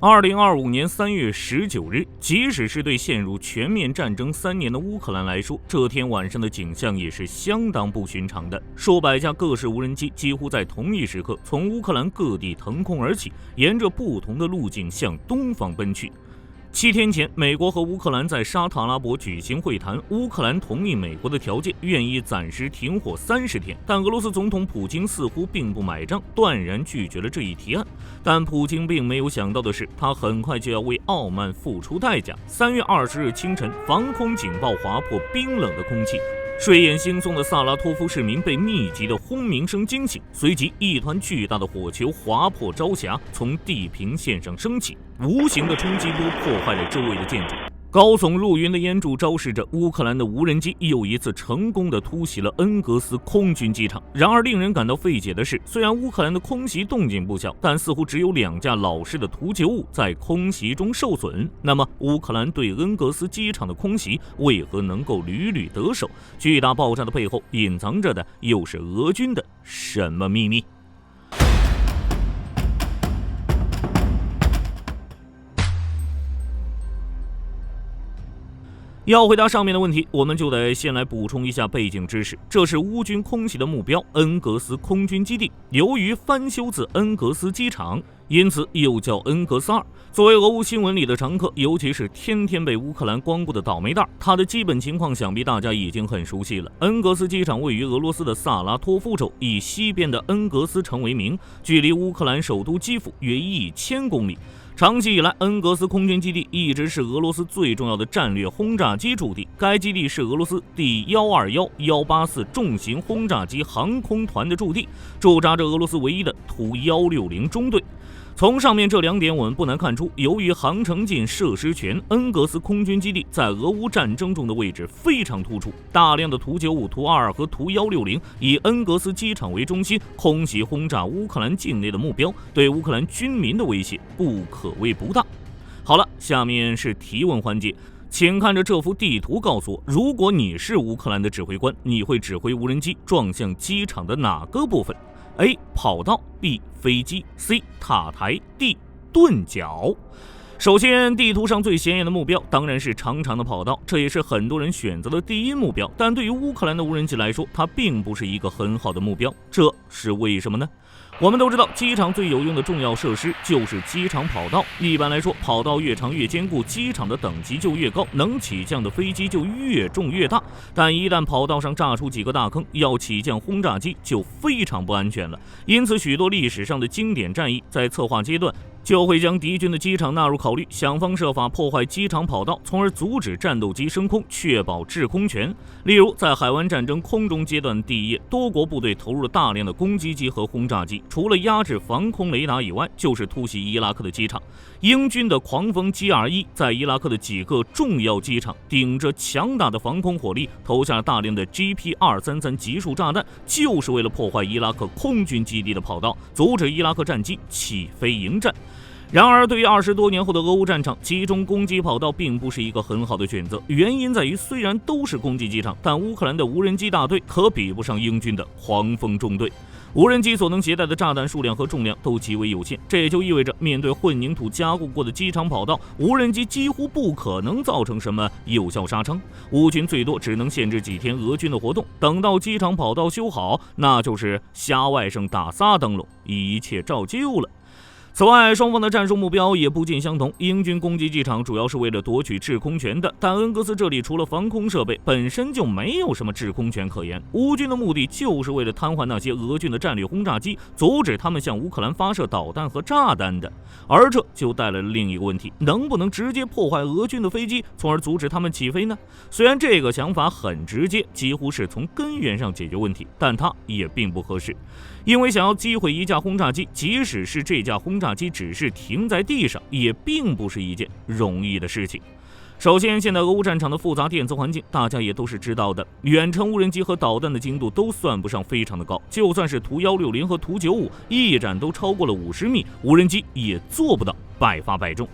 2025年3月19日，即使是对陷入全面战争3年的乌克兰来说，这天晚上的景象也是相当不寻常的。数百架各式无人机几乎在同一时刻从乌克兰各地腾空而起，沿着不同的路径向东方奔去。7天前，美国和乌克兰在沙特阿拉伯举行会谈，乌克兰同意美国的条件，愿意暂时停火30天，但俄罗斯总统普京似乎并不买账，断然拒绝了这一提案。但普京并没有想到的是，他很快就要为傲慢付出代价。3月20日清晨，防空警报划破冰冷的空气。睡眼惺忪的萨拉托夫市民被密集的轰鸣声惊醒，随即一团巨大的火球划破朝霞，从地平线上升起，无形的冲击波破坏了周围的建筑。高耸入云的烟柱昭示着乌克兰的无人机又一次成功地突袭了恩格斯空军机场。然而令人感到费解的是，虽然乌克兰的空袭动静不小，但似乎只有2架老式的图95在空袭中受损。那么乌克兰对恩格斯机场的空袭为何能够屡屡得手？巨大爆炸的背后隐藏着的又是俄军的什么秘密？要回答上面的问题，我们就得先来补充一下背景知识。这是乌军空袭的目标恩格斯空军基地，由于翻修自恩格斯机场，因此又叫恩格斯2。作为俄乌新闻里的常客，尤其是天天被乌克兰光顾的倒霉蛋，它的基本情况想必大家已经很熟悉了。恩格斯机场位于俄罗斯的萨拉托夫州，以西边的恩格斯城为名，距离乌克兰首都基辅约1000公里。长期以来，恩格斯空军基地一直是俄罗斯最重要的战略轰炸机驻地。该基地是俄罗斯第121、184重型轰炸机航空团的驻地，驻扎着俄罗斯唯一的图160中队。从上面这2点，我们不难看出，由于航程近、设施全，恩格斯空军基地在俄乌战争中的位置非常突出。大量的图95、图22和图160以恩格斯机场为中心，空袭轰炸乌克兰境内的目标，对乌克兰军民的威胁不可谓不大。好了，下面是提问环节。请看着这幅地图告诉我，如果你是乌克兰的指挥官，你会指挥无人机撞向机场的哪个部分？A. 跑道， B. 飞机， C. 塔台， D. 盾脚。首先，地图上最显眼的目标当然是长长的跑道，这也是很多人选择的第一目标。但对于乌克兰的无人机来说，它并不是一个很好的目标，这是为什么呢？我们都知道，机场最有用的重要设施就是机场跑道。一般来说，跑道越长越坚固，机场的等级就越高，能起降的飞机就越重越大。但一旦跑道上炸出几个大坑，要起降轰炸机就非常不安全了。因此，许多历史上的经典战役在策划阶段就会将敌军的机场纳入考虑，想方设法破坏机场跑道，从而阻止战斗机升空，确保制空权。例如，在海湾战争空中阶段第一页，多国部队投入了大量的攻击机和轰炸机，除了压制防空雷达以外，就是突袭伊拉克的机场。英军的狂风 GR1 在伊拉克的几个重要机场，顶着强大的防空火力，投下了大量的 GP233 集束炸弹，就是为了破坏伊拉克空军基地的跑道，阻止伊拉克战机起飞迎战。然而，对于20多年后的俄乌战场，集中攻击跑道并不是一个很好的选择。原因在于，虽然都是攻击机场，但乌克兰的无人机大队可比不上英军的黄蜂中队。无人机所能携带的炸弹数量和重量都极为有限，这也就意味着，面对混凝土加固过的机场跑道，无人机几乎不可能造成什么有效杀伤。乌军最多只能限制几天俄军的活动，等到机场跑道修好，那就是瞎外甥打仨灯笼，一切照旧了。此外，双方的战术目标也不尽相同。英军攻击机场主要是为了夺取制空权的，但恩格斯这里除了防空设备，本身就没有什么制空权可言。乌军的目的就是为了瘫痪那些俄军的战略轰炸机，阻止他们向乌克兰发射导弹和炸弹的。而这就带来了另一个问题，能不能直接破坏俄军的飞机，从而阻止他们起飞呢？虽然这个想法很直接，几乎是从根源上解决问题，但它也并不合适。因为想要击毁一架轰炸机，即使是这架轰炸机只是停在地上，也并不是一件容易的事情。首先，现在俄乌战场的复杂电磁环境，大家也都是知道的。远程无人机和导弹的精度都算不上非常的高，就算是图160和图95，一展都超过了50米，无人机也做不到百发百中。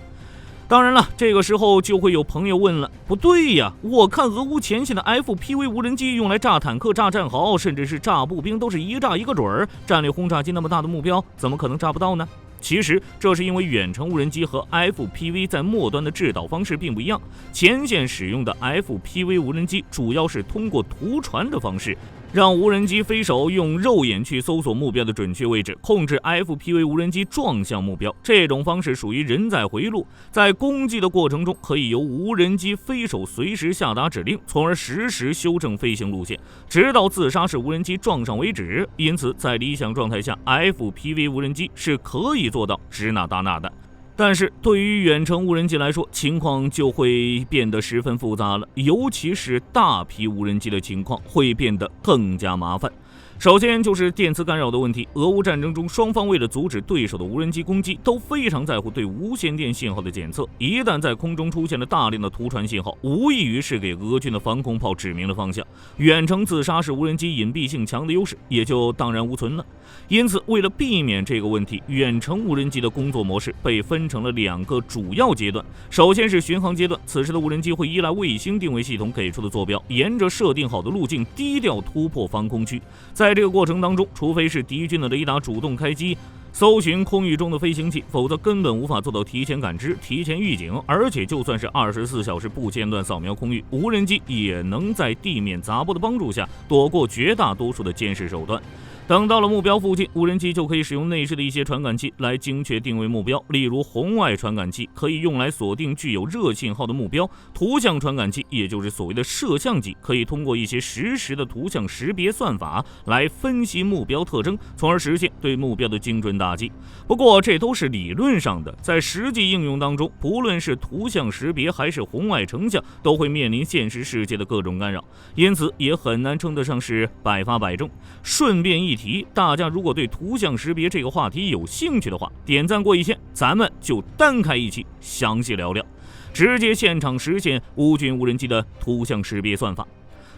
当然了，这个时候就会有朋友问了，不对呀，我看俄乌前线的 FPV 无人机用来炸坦克、炸战壕，甚至是炸步兵，都是一炸一个准儿。战略轰炸机那么大的目标，怎么可能炸不到呢？其实这是因为远程无人机和 FPV 在末端的制导方式并不一样，前线使用的 FPV 无人机主要是通过图传的方式，让无人机飞手用肉眼去搜索目标的准确位置，控制 FPV 无人机撞向目标。这种方式属于人在回路，在攻击的过程中可以由无人机飞手随时下达指令，从而实时修正飞行路线，直到自杀式无人机撞上为止。因此在理想状态下， FPV 无人机是可以做到指哪打哪的。但是对于远程无人机来说，情况就会变得十分复杂了，尤其是大批无人机的情况会变得更加麻烦。首先就是电磁干扰的问题，俄乌战争中，双方为了阻止对手的无人机攻击，都非常在乎对无线电信号的检测。一旦在空中出现了大量的图传信号，无异于是给俄军的防空炮指明了方向，远程自杀式无人机隐蔽性强的优势也就荡然无存了。因此，为了避免这个问题，远程无人机的工作模式被分成了2个主要阶段。首先是巡航阶段，此时的无人机会依赖卫星定位系统给出的坐标，沿着设定好的路径低调突破防空区。在这个过程当中，除非是敌军的雷达主动开机搜寻空域中的飞行器，否则根本无法做到提前感知、提前预警。而且就算是24小时不间断扫描空域，无人机也能在地面杂波的帮助下躲过绝大多数的监视手段。等到了目标附近，无人机就可以使用内置的一些传感器来精确定位目标，例如红外传感器可以用来锁定具有热信号的目标，图像传感器也就是所谓的摄像机可以通过一些实时的图像识别算法来分析目标特征，从而实现对目标的精准打击。不过这都是理论上的，在实际应用当中，不论是图像识别还是红外成像，都会面临现实世界的各种干扰，因此也很难称得上是百发百中。顺便一提，大家如果对图像识别这个话题有兴趣的话，点赞过1000，咱们就单开一期详细聊聊，直接现场实现乌军无人机的图像识别算法。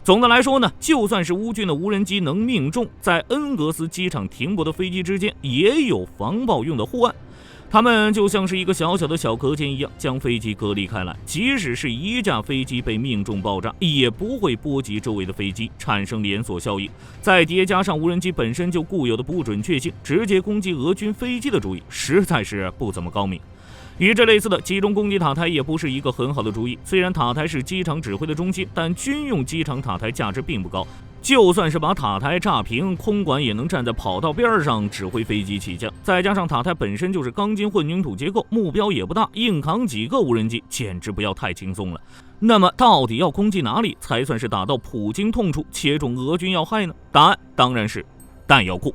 总的来说呢，就算是乌军的无人机能命中，在恩格斯机场停泊的飞机之间也有防爆用的护岸，它们就像是一个小小的小隔间一样，将飞机隔离开来。即使是一架飞机被命中爆炸，也不会波及周围的飞机，产生连锁效应。再叠加上无人机本身就固有的不准确性，直接攻击俄军飞机的主意实在是不怎么高明。与这类似的集中攻击塔台也不是一个很好的主意。虽然塔台是机场指挥的中心，但军用机场塔台价值并不高。就算是把塔台炸平，空管也能站在跑道边上指挥飞机起降。再加上塔台本身就是钢筋混凝土结构，目标也不大，硬扛几个无人机简直不要太轻松了。那么到底要攻击哪里才算是打到普京痛处，切中俄军要害呢？答案当然是弹药库。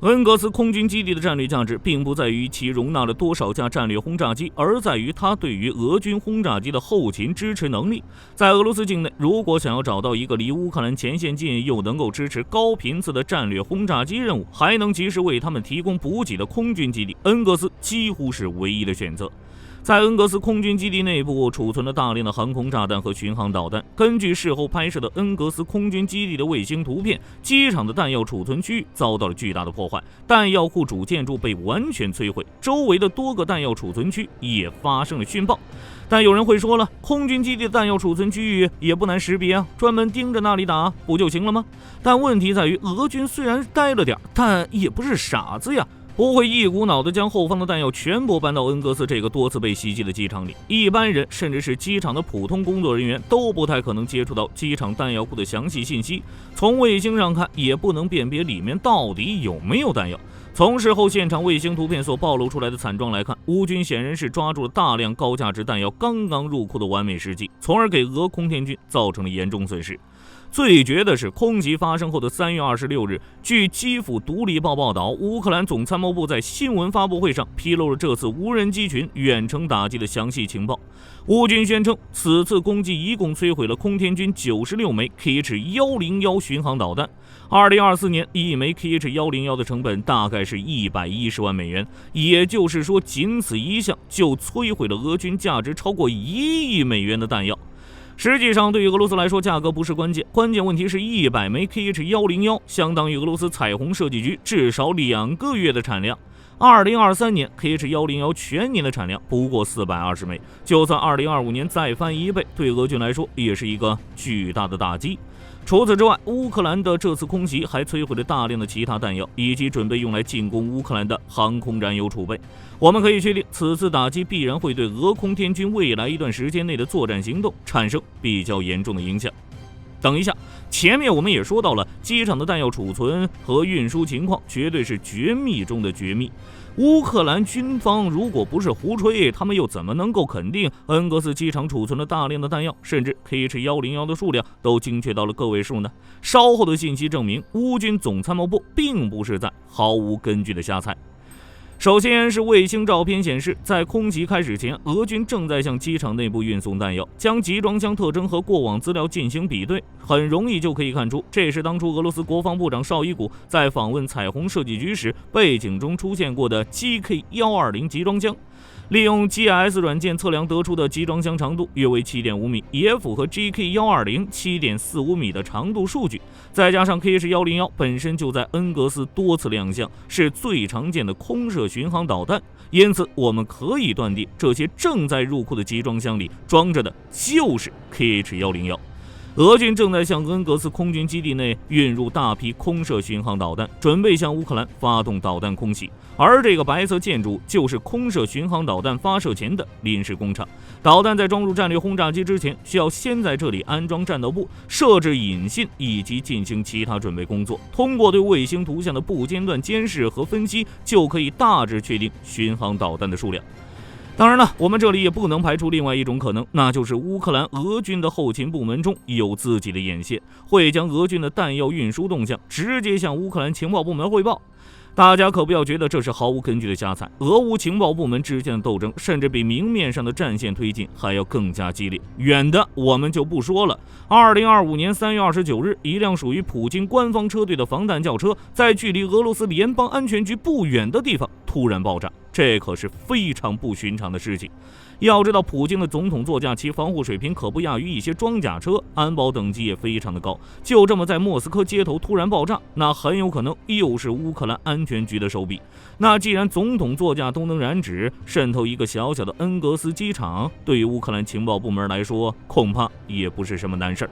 恩格斯空军基地的战略价值并不在于其容纳了多少架战略轰炸机，而在于它对于俄军轰炸机的后勤支持能力。在俄罗斯境内，如果想要找到一个离乌克兰前线近又能够支持高频次的战略轰炸机任务，还能及时为他们提供补给的空军基地，恩格斯几乎是唯一的选择。在恩格斯空军基地内部储存了大量的航空炸弹和巡航导弹。根据事后拍摄的恩格斯空军基地的卫星图片，机场的弹药储存区域遭到了巨大的破坏，弹药库主建筑被完全摧毁，周围的多个弹药储存区也发生了殉爆。但有人会说了，空军基地的弹药储存区域也不难识别啊，专门盯着那里打不就行了吗？但问题在于，俄军虽然呆了点，但也不是傻子呀，不会一股脑的将后方的弹药全部搬到恩格斯这个多次被袭击的机场里。一般人甚至是机场的普通工作人员都不太可能接触到机场弹药库的详细信息，从卫星上看也不能辨别里面到底有没有弹药。从事后现场卫星图片所暴露出来的惨状来看，乌军显然是抓住了大量高价值弹药刚刚入库的完美时机，从而给俄空天军造成了严重损失。最绝的是，空袭发生后的3月26日，据基辅独立报报道，乌克兰总参谋部在新闻发布会上披露了这次无人机群远程打击的详细情报。乌军宣称，此次攻击一共摧毁了空天军96枚 KH-101 巡航导弹。2024年，一枚 KH-101 的成本大概是110万美元，也就是说，仅此一项就摧毁了俄军价值超过1亿美元的弹药。实际上，对于俄罗斯来说，价格不是关键，关键问题是100枚 KH-101 相当于俄罗斯彩虹设计局至少2个月的产量。2023年 KH-101 全年的产量不过420枚，就算2025年再翻1倍，对俄军来说也是一个巨大的打击。除此之外，乌克兰的这次空袭还摧毁了大量的其他弹药，以及准备用来进攻乌克兰的航空燃油储备。我们可以确定，此次打击必然会对俄空天军未来一段时间内的作战行动产生比较严重的影响。等一下，前面我们也说到了，机场的弹药储存和运输情况绝对是绝密中的绝密。乌克兰军方如果不是胡吹，他们又怎么能够肯定恩格斯机场储存了大量的弹药，甚至 KH-101 的数量都精确到了个位数呢？稍后的信息证明，乌军总参谋部并不是在毫无根据的瞎猜。首先是卫星照片显示，在空袭开始前，俄军正在向机场内部运送弹药。将集装箱特征和过往资料进行比对，很容易就可以看出，这是当初俄罗斯国防部长绍伊古在访问彩虹设计局时背景中出现过的 GK-120 集装箱。利用 GIS 软件测量得出的集装箱长度约为 7.5 米，也符合 GK-120 7.45 米的长度数据。再加上 KH-101 本身就在恩格斯多次亮相，是最常见的空射巡航导弹，因此我们可以断定，这些正在入库的集装箱里装着的就是 KH-101。俄军正在向恩格斯空军基地内运入大批空射巡航导弹，准备向乌克兰发动导弹空袭。而这个白色建筑就是空射巡航导弹发射前的临时工厂。导弹在装入战略轰炸机之前，需要先在这里安装战斗部、设置引信以及进行其他准备工作。通过对卫星图像的不间断监视和分析，就可以大致确定巡航导弹的数量。当然了，我们这里也不能排除另外一种可能，那就是乌克兰俄军的后勤部门中有自己的眼线，会将俄军的弹药运输动向直接向乌克兰情报部门汇报。大家可不要觉得这是毫无根据的瞎猜，俄乌情报部门之间的斗争甚至比明面上的战线推进还要更加激烈。远的我们就不说了，2025年3月29日，一辆属于普京官方车队的防弹轿车在距离俄罗斯联邦安全局不远的地方突然爆炸，这可是非常不寻常的事情。要知道，普京的总统座驾其防护水平可不亚于一些装甲车，安保等级也非常的高。就这么在莫斯科街头突然爆炸，那很有可能又是乌克兰安全局的手笔。那既然总统座驾都能染指，渗透一个小小的恩格斯机场，对于乌克兰情报部门来说，恐怕也不是什么难事儿。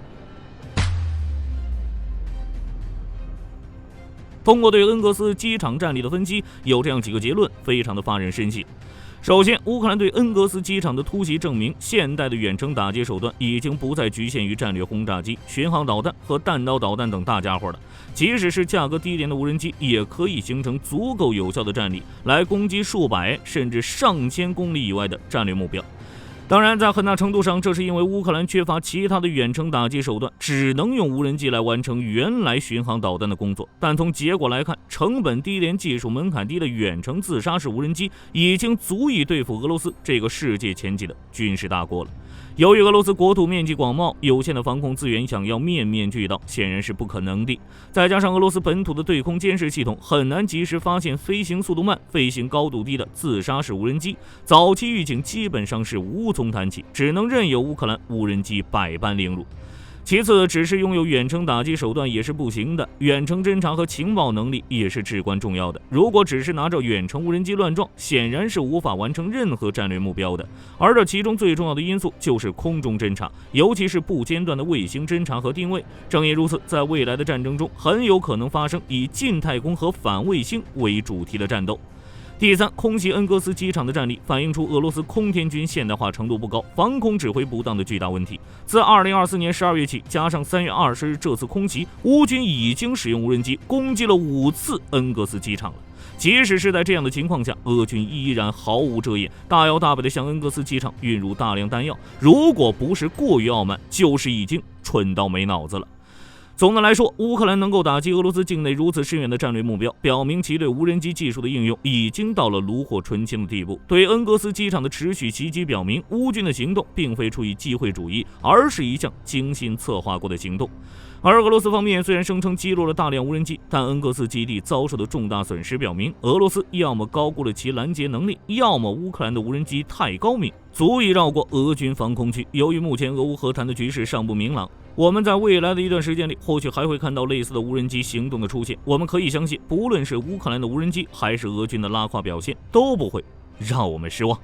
通过对恩格斯机场战力的分析，有这样几个结论，非常的发人深省。首先，乌克兰对恩格斯机场的突袭证明，现代的远程打击手段已经不再局限于战略轰炸机、巡航导弹和弹道导弹等大家伙了。即使是价格低廉的无人机，也可以形成足够有效的战力，来攻击数百甚至上千公里以外的战略目标。当然，在很大程度上，这是因为乌克兰缺乏其他的远程打击手段，只能用无人机来完成原来巡航导弹的工作。但从结果来看，成本低廉、技术门槛低的远程自杀式无人机已经足以对付俄罗斯这个世界前几的军事大国了。由于俄罗斯国土面积广袤，有限的防空资源，想要面面俱到，显然是不可能的。再加上俄罗斯本土的对空监视系统很难及时发现飞行速度慢、飞行高度低的自杀式无人机，早期预警基本上是无从谈起，只能任由乌克兰无人机百般凌辱。其次，只是拥有远程打击手段也是不行的，远程侦察和情报能力也是至关重要的。如果只是拿着远程无人机乱撞，显然是无法完成任何战略目标的。而这其中最重要的因素就是空中侦察，尤其是不间断的卫星侦察和定位。正因如此，在未来的战争中，很有可能发生以近太空和反卫星为主题的战斗。第三，空袭恩格斯机场的战力反映出俄罗斯空天军现代化程度不高，防空指挥不当的巨大问题。自2024年12月起，加上3月20日这次空袭，乌军已经使用无人机攻击了5次恩格斯机场了。即使是在这样的情况下，俄军依然毫无遮掩，大摇大摆地向恩格斯机场运入大量弹药。如果不是过于傲慢，就是已经蠢到没脑子了。总的来说，乌克兰能够打击俄罗斯境内如此深远的战略目标，表明其对无人机技术的应用已经到了炉火纯青的地步。对恩格斯机场的持续袭击表明，乌军的行动并非出于机会主义，而是一项精心策划过的行动。而俄罗斯方面虽然声称击落了大量无人机，但恩格斯基地遭受的重大损失表明，俄罗斯要么高估了其拦截能力，要么乌克兰的无人机太高明，足以绕过俄军防空区。由于目前俄乌和谈的局势尚不明朗，我们在未来的一段时间里，或许还会看到类似的无人机行动的出现。我们可以相信，不论是乌克兰的无人机，还是俄军的拉胯表现，都不会让我们失望。